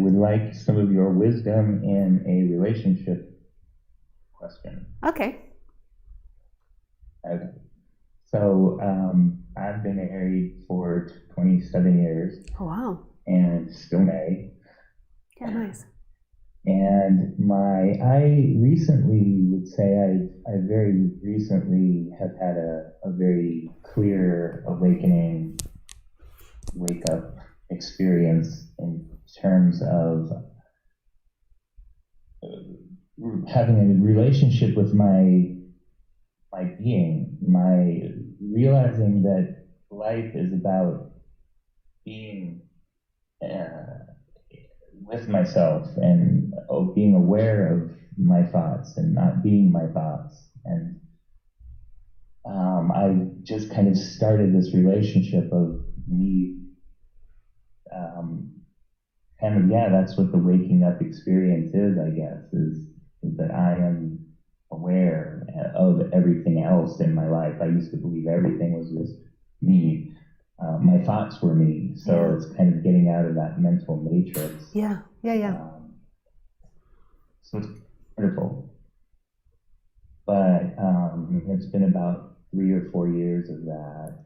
would like some of your wisdom in a relationship question. Okay. Okay. So I've been married for 27 years. Oh, wow. And still married. Yeah, nice. And I recently would say I very recently have had a very clear awakening, wake up experience in terms of having a relationship with my being, my realizing that life is about being with myself and being aware of my thoughts and not being my thoughts. And I just kind of started this relationship of me that's what the waking up experience is, I guess, is that I am aware of everything else in my life. I used to believe everything was just me. My thoughts were me, so it's kind of getting out of that mental matrix. Yeah. So it's wonderful. But it's been about 3 or 4 years of that.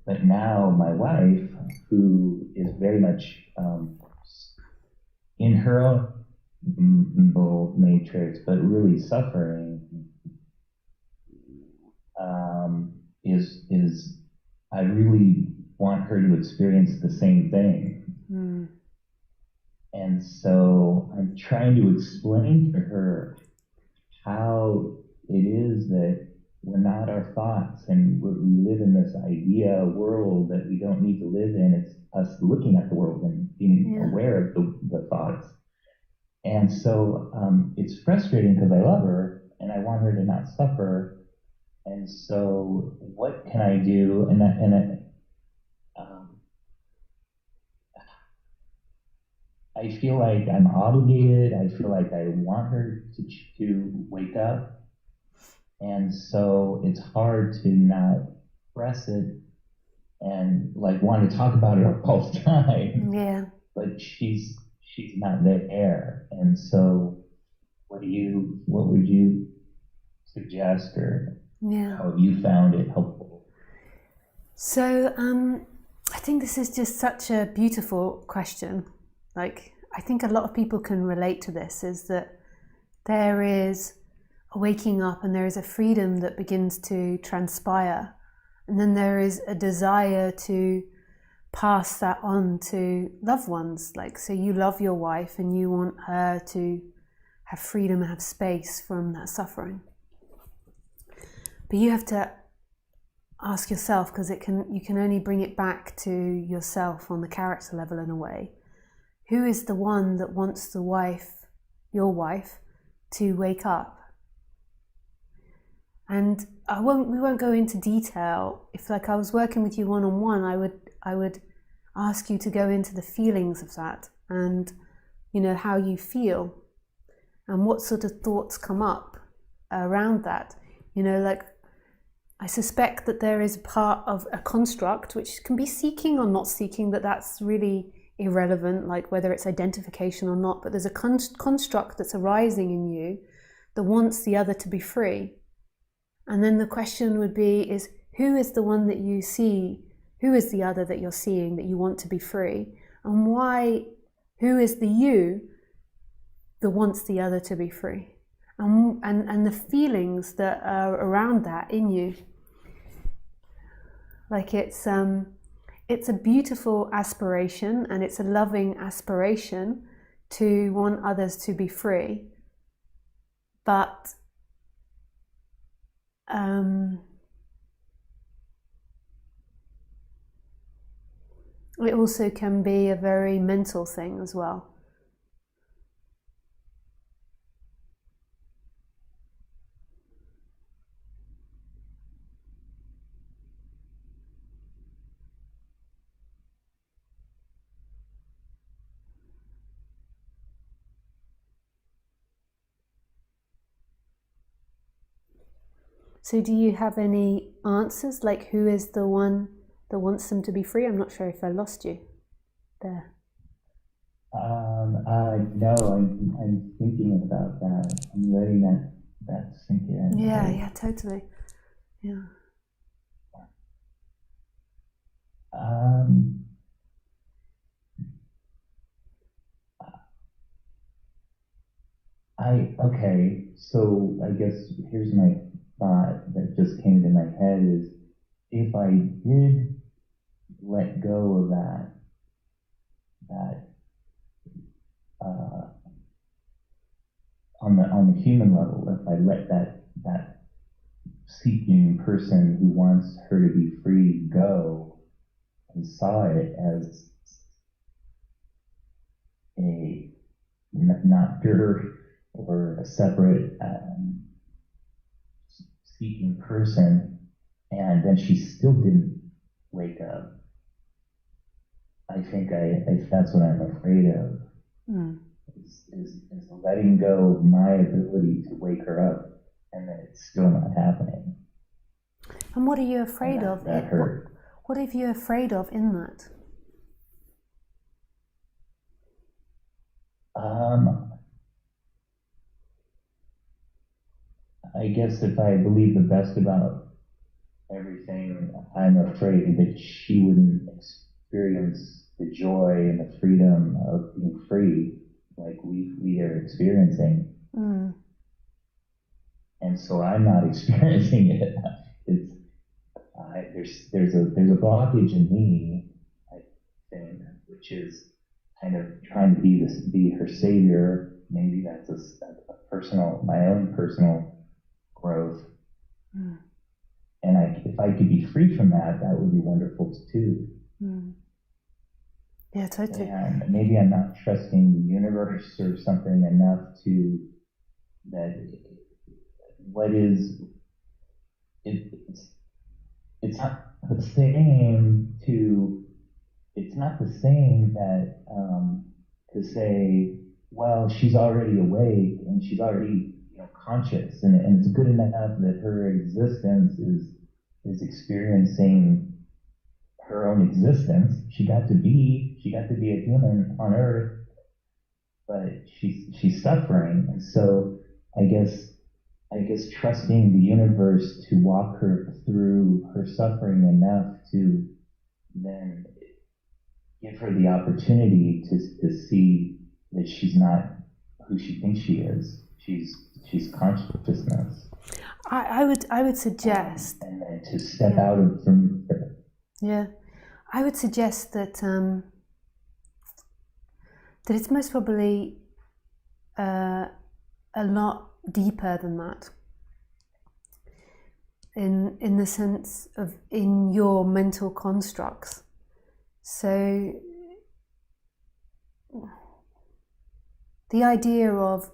But now my wife, who is very much in her own matrix, but really suffering, is I really want her to experience the same thing. Mm. And so I'm trying to explain to her how it is that we're not our thoughts, and we live in this idea world that we don't need to live in. It's us looking at the world and being aware of the thoughts. And so it's frustrating because I love her and I want her to not suffer. And so what can I do? I feel like I'm obligated. I feel like I want her to wake up. And so it's hard to not press it and like want to talk about it all the time. Yeah. But she's not there. And so what would you suggest, or how have you found it helpful? So I think this is just such a beautiful question. Like, I think a lot of people can relate to this, is that there is a waking up and there is a freedom that begins to transpire. And then there is a desire to pass that on to loved ones. Like, so you love your wife and you want her to have freedom and have space from that suffering. But you have to ask yourself, because you can only bring it back to yourself on the character level in a way. Who is the one that wants your wife, to wake up? And we won't go into detail. If like I was working with you one-on-one, I would ask you to go into the feelings of that, and how you feel and what sort of thoughts come up around that. Like, I suspect that there is a part of a construct which can be seeking or not seeking, that's really irrelevant, like whether it's identification or not, but there's a construct that's arising in you that wants the other to be free. And then the question would be, who is the one that you see? Who is the other that you're seeing that you want to be free? And why? Who is the you that wants the other to be free? And the feelings that are around that in you. Like, it's a beautiful aspiration, and it's a loving aspiration to want others to be free. But it also can be a very mental thing as well. So do you have any answers? Like, who is the one that wants them to be free? I'm not sure if I lost you there. No, I'm thinking about that. I'm letting that sink in. Yeah, Like, yeah, totally. Yeah. um, okay. So I guess here's my thought that just came to my head is if I did let go of that uh, on the human level, if I let that seeking person who wants her to be free go and saw it as a not her or a separate seeking person, and then she still didn't wake up. I think that's what I'm afraid of Mm. is letting go of my ability to wake her up, and then it's still not happening, And what are you and afraid of? that hurt. What are you afraid of in that? Um, I guess if I believe the best about everything, I'm afraid that she wouldn't experience the joy and the freedom of being free like we are experiencing. Mm. And so I'm not experiencing it. It's there's a blockage in me, I think, which is kind of trying to be her savior. Maybe that's a personal my own personal growth. Mm. And if I could be free from that, that would be wonderful too. Mm. Yeah, totally. And maybe I'm not trusting the universe or something enough to that what is it's it's not the same to it's not the same that to say, well, she's already awake and she's already conscious, and it's good enough that her existence is experiencing her own existence. She got to be a human on Earth, but she's suffering, and so I guess trusting the universe to walk her through her suffering enough to then give her the opportunity to see that she's not who she thinks she is. She's consciousness, I would suggest, and then to step yeah, out of from her. yeah, I would suggest that it's most probably a lot deeper than that. In the sense of in your mental constructs. So the idea of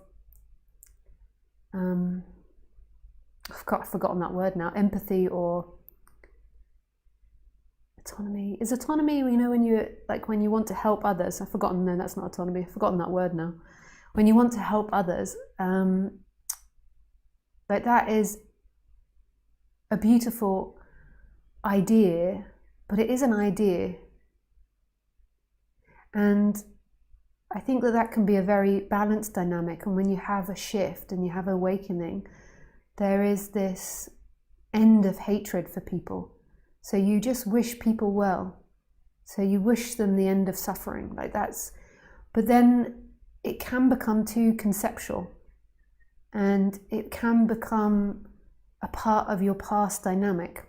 I've forgotten that word now. Empathy or autonomy. Is autonomy, when you when you want to help others? I've forgotten. No, that's not autonomy. I've forgotten that word now. When you want to help others, that is a beautiful idea, but it is an idea, and I think that can be a very balanced dynamic. And when you have a shift and you have awakening, there is this end of hatred for people. So you just wish people well. So you wish them the end of suffering. But then it can become too conceptual, and it can become a part of your past dynamic.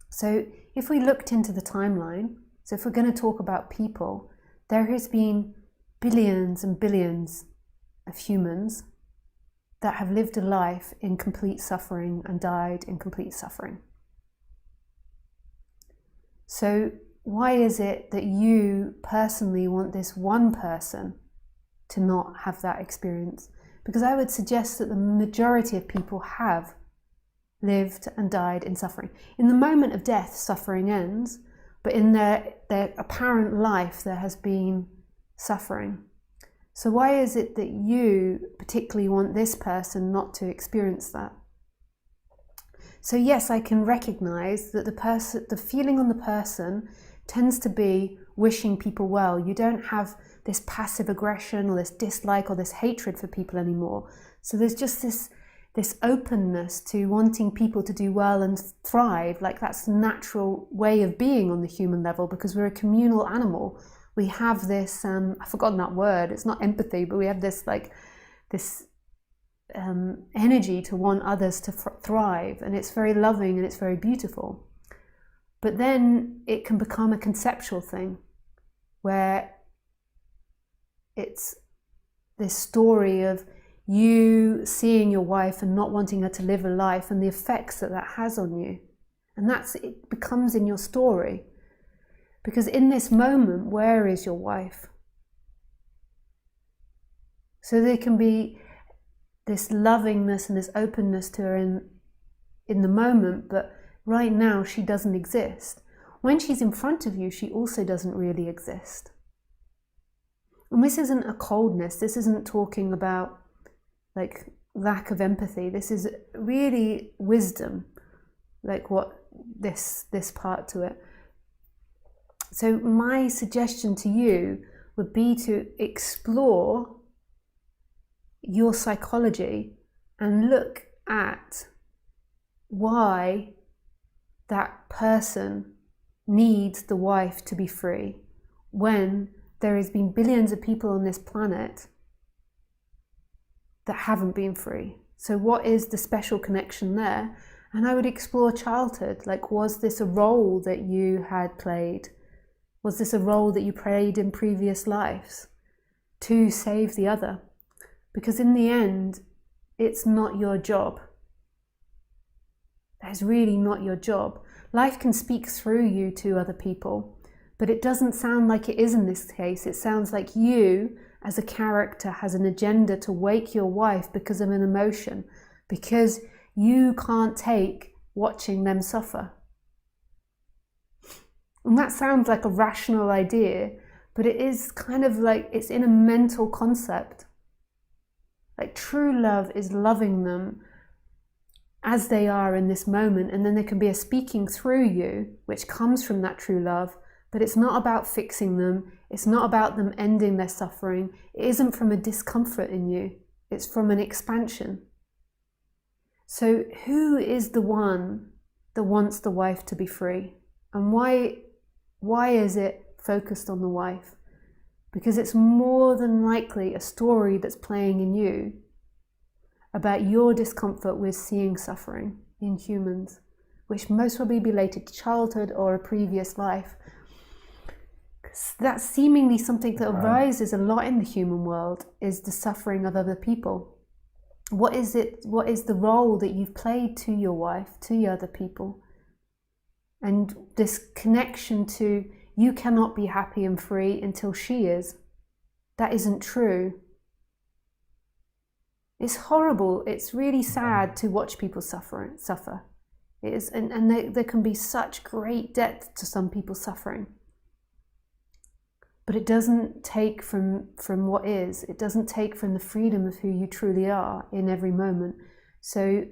So if we looked into the timeline, so if we're going to talk about people, there has been billions and billions of humans that have lived a life in complete suffering and died in complete suffering. So why is it that you personally want this one person to not have that experience? Because I would suggest that the majority of people have lived and died in suffering. In the moment of death, suffering ends, but in their apparent life, there has been suffering. So why is it that you particularly want this person not to experience that? So yes, I can recognize that the feeling on the person tends to be wishing people well. You don't have this passive aggression or this dislike or this hatred for people anymore. So there's just this openness to wanting people to do well and thrive. Like that's the natural way of being on the human level, because we're a communal animal. We have this, I've forgotten that word, it's not empathy, but we have this energy to want others to thrive, and it's very loving and it's very beautiful. But then it can become a conceptual thing where it's this story of you seeing your wife and not wanting her to live a life and the effects that that has on you. And it becomes in your story. Because in this moment, where is your wife? So there can be this lovingness and this openness to her in the moment, but right now she doesn't exist. When she's in front of you, she also doesn't really exist. And this isn't a coldness, this isn't talking about like lack of empathy, this is really wisdom, like what this part to it. So my suggestion to you would be to explore your psychology and look at why that person needs the wife to be free when there has been billions of people on this planet that haven't been free. So what is the special connection there? And I would explore childhood. Like, was this a role that you had played? Was this a role that you played in previous lives to save the other? Because in the end, it's not your job. It's really not your job. Life can speak through you to other people, but it doesn't sound like it is in this case. It sounds like you, as a character, has an agenda to wake your wife because of an emotion, because you can't take watching them suffer. And that sounds like a rational idea, but it is kind of like it's in a mental concept. Like true love is loving them as they are in this moment, and then there can be a speaking through you, which comes from that true love, but it's not about fixing them. It's not about them ending their suffering. It isn't from a discomfort in you. It's from an expansion. So who is the one that wants the wife to be free? And why is it focused on the wife? Because it's more than likely a story that's playing in you about your discomfort with seeing suffering in humans, which most probably be related to childhood or a previous life. That's seemingly something that arises a lot in the human world, is the suffering of other people. What is the role that you've played to your wife, to your other people? And this connection to, you cannot be happy and free until she is. That isn't true. It's horrible. It's really sad to watch people suffer. It is, and there can be such great depth to some people's suffering. But it doesn't take from what is. It doesn't take from the freedom of who you truly are in every moment. So,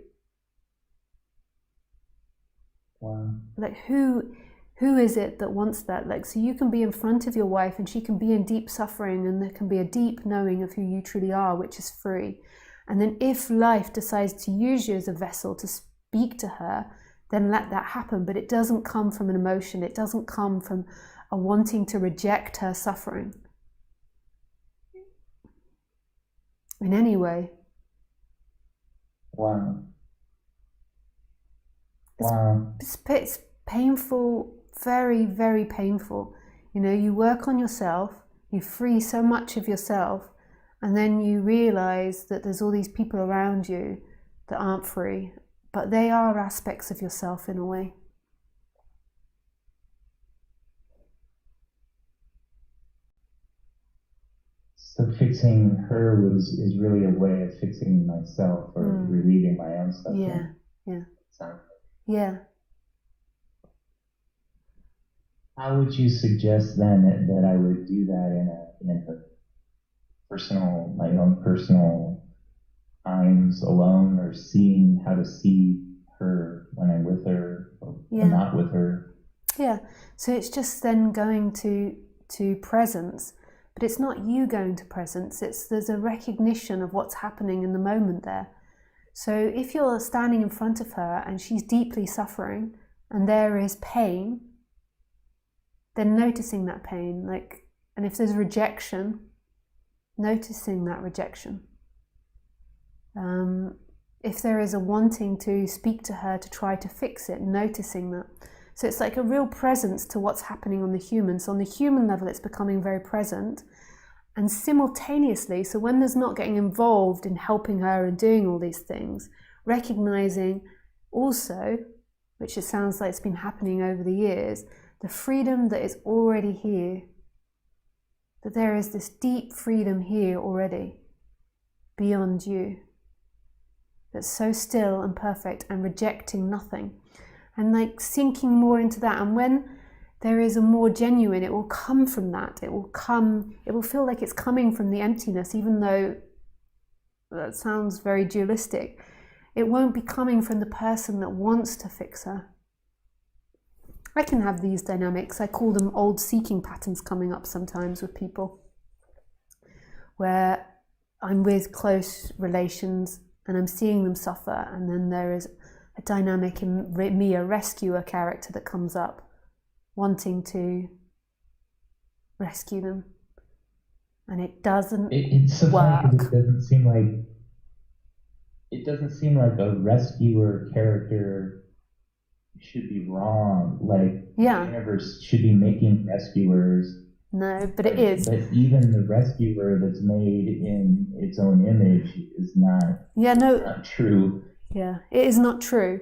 wow. Like who is it that wants that? Like, so you can be in front of your wife and she can be in deep suffering, and there can be a deep knowing of who you truly are, which is free. And then if life decides to use you as a vessel to speak to her, then let that happen. But it doesn't come from an emotion. It doesn't come from a wanting to reject her suffering in any way. Wow. It's painful, very, very painful. You know, you work on yourself, you free so much of yourself, and then you realize that there's all these people around you that aren't free, but they are aspects of yourself in a way. So fixing her is really a way of fixing myself, or relieving my own suffering. Yeah. So, Yeah. how would you suggest then that I would do that in a personal, my own personal times alone, or seeing how to see her when I'm with her or not with her? Yeah. So it's just then going to presence, but it's not you going to presence. There's a recognition of what's happening in the moment there. So if you're standing in front of her and she's deeply suffering and there is pain, then noticing that pain, like, and if there's rejection, noticing that rejection. If there is a wanting to speak to her to try to fix it, noticing that. So it's like a real presence to what's happening on the human. So on the human level, it's becoming very present. And simultaneously, so when there's not getting involved in helping her and doing all these things, recognizing also, which it sounds like it's been happening over the years, the freedom that is already here. That there is this deep freedom here already, beyond you. That's so still and perfect and rejecting nothing. And like sinking more into that. And when there is a more genuine, it will come from that. It will feel like it's coming from the emptiness, even though that sounds very dualistic. It won't be coming from the person that wants to fix her. I can have these dynamics. I call them old seeking patterns coming up sometimes with people, where I'm with close relations and I'm seeing them suffer, and then there is a dynamic in me, a rescuer character that comes up, wanting to rescue them, and it doesn't It's so work. funny because it doesn't seem like a rescuer character should be wrong. Like Yeah. the universe should be making rescuers. No, but it is. But even the rescuer that's made in its own image is not. Yeah, no. Not true. Yeah, it is not true.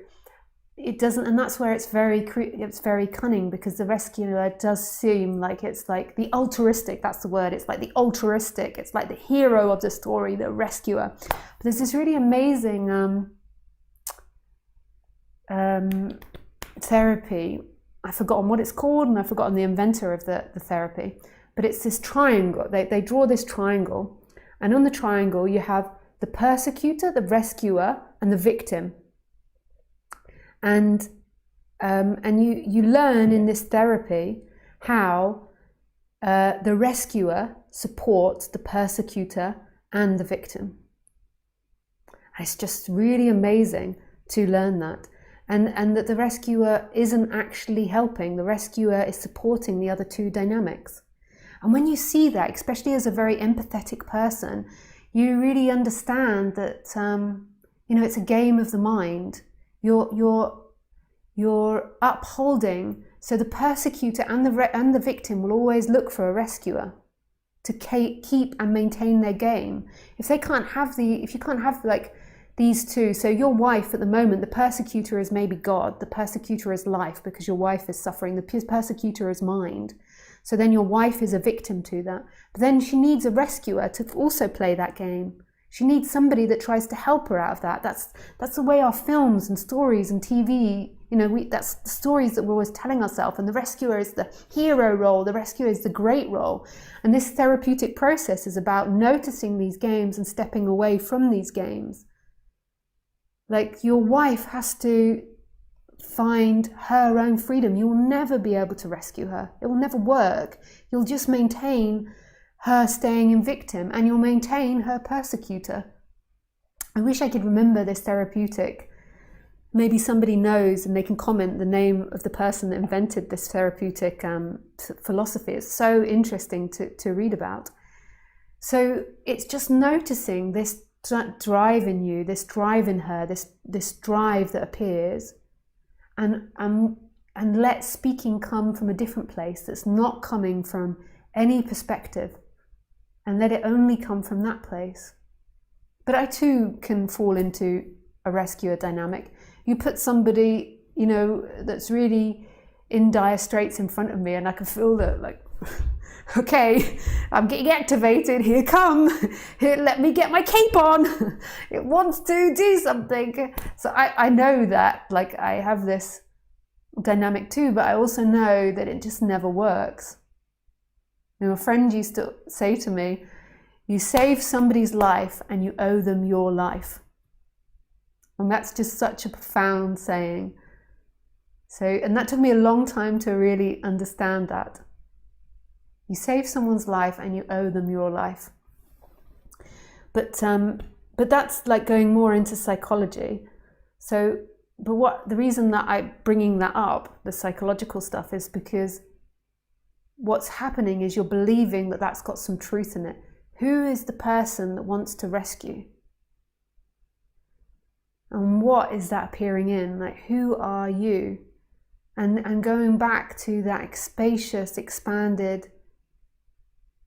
It doesn't, and that's where it's very cunning, because the rescuer does seem like it's like the altruistic. That's the word. It's like the altruistic. It's like the hero of the story, the rescuer. But there's this really amazing therapy. I've forgotten what it's called, and I've forgotten the inventor of the therapy. But it's this triangle. They draw this triangle, and on the triangle you have the persecutor, the rescuer, and the victim. And you learn in this therapy how the rescuer supports the persecutor and the victim. It's just really amazing to learn that. And that the rescuer isn't actually helping. The rescuer is supporting the other two dynamics. And when you see that, especially as a very empathetic person, you really understand that it's a game of the mind. You're upholding. So the persecutor and the victim will always look for a rescuer to keep and maintain their game. If you can't have like these two, so your wife at the moment, the persecutor is maybe God, the persecutor is life because your wife is suffering, the persecutor is mind. So then your wife is a victim to that. But then she needs a rescuer to also play that game. She needs somebody that tries to help her out of that. That's the way our films and stories and TV, that's the stories that we're always telling ourselves. And the rescuer is the hero role. The rescuer is the great role. And this therapeutic process is about noticing these games and stepping away from these games. Like your wife has to find her own freedom. You will never be able to rescue her. It will never work. You'll just maintain her staying in victim, and you'll maintain her persecutor. I wish I could remember this therapeutic. Maybe somebody knows and they can comment the name of the person that invented this therapeutic philosophy. It's so interesting to read about. So it's just noticing this drive in you, this drive in her, this drive that appears, and let speaking come from a different place that's not coming from any perspective, and let it only come from that place. But I too can fall into a rescuer dynamic. You put somebody, that's really in dire straits in front of me, and I can feel that, like, okay, I'm getting activated, here come, here, let me get my cape on, it wants to do something. So I know that, like, I have this dynamic too, but I also know that it just never works. A friend used to say to me, you save somebody's life and you owe them your life. And that's just such a profound saying. So, and that took me a long time to really understand that. You save someone's life and you owe them your life. But that's like going more into psychology. So, but the reason that I'm bringing that up, the psychological stuff, is because what's happening is you're believing that that's got some truth in it. Who is the person that wants to rescue? And what is that appearing in? Like, who are you? And going back to that spacious, expanded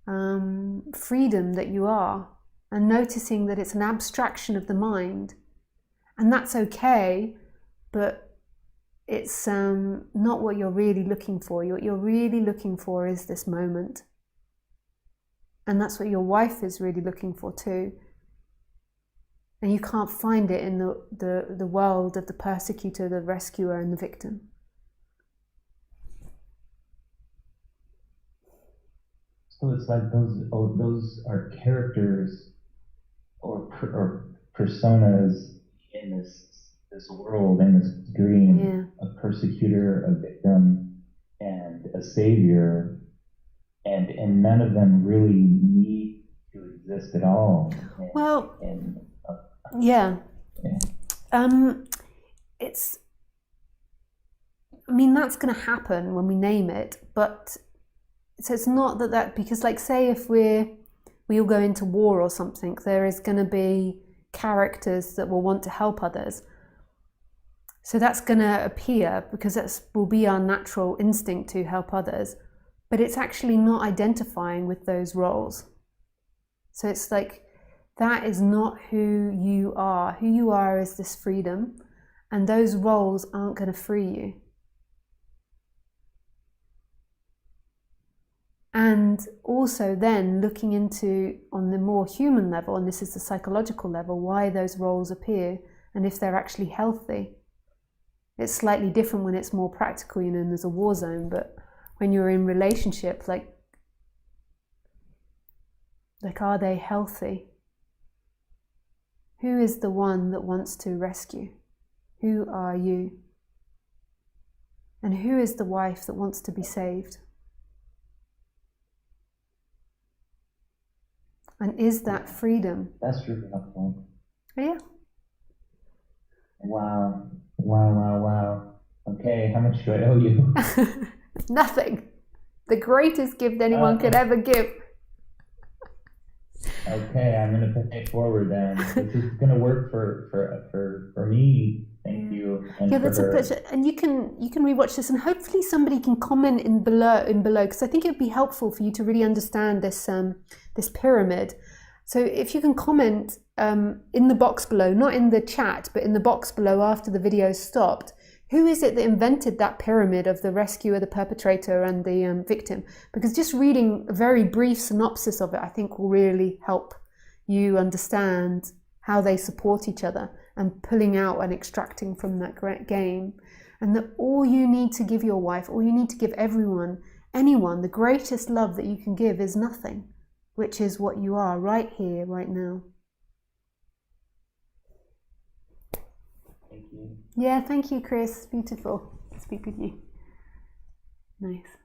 freedom that you are, and noticing that it's an abstraction of the mind, and that's okay, but it's not what you're really looking for. What you're really looking for is this moment, and that's what your wife is really looking for too. And you can't find it in the world of the persecutor, the rescuer, and the victim. So it's like those are characters or personas in this world, in this dream. Yeah. A persecutor, a victim, and a savior, and none of them really need to exist at all. Well, yeah. It's, I mean, that's going to happen when we name it, but so it's not that because, like, say if we all go into war or something, there is going to be characters that will want to help others. So that's going to appear because that will be our natural instinct to help others, but it's actually not identifying with those roles. So it's like, that is not who you are. Who you are is this freedom, and those roles aren't going to free you. And also then looking into, on the more human level, and this is the psychological level, why those roles appear and if they're actually healthy. It's slightly different when it's more practical, and there's a war zone, but when you're in relationship, like are they healthy? Who is the one that wants to rescue? Who are you? And who is the wife that wants to be saved? And is that freedom? That's really helpful. Yeah. Wow. Okay, how much do I owe you? Nothing. The greatest gift anyone could ever give. Okay, I'm gonna pay it forward then. This is gonna work for me. Thank you. And yeah, that's a pleasure. And you can rewatch this, and hopefully somebody can comment in below, because I think it would be helpful for you to really understand this this pyramid. So if you can comment in the box below, not in the chat, but in the box below after the video stopped, who is it that invented that pyramid of the rescuer, the perpetrator, and the victim? Because just reading a very brief synopsis of it, I think will really help you understand how they support each other, and pulling out and extracting from that great game. And that all you need to give your wife, all you need to give anyone, the greatest love that you can give is nothing, which is what you are right here, right now. Thank you. Yeah, thank you, Chris. Beautiful to speak with you. Nice.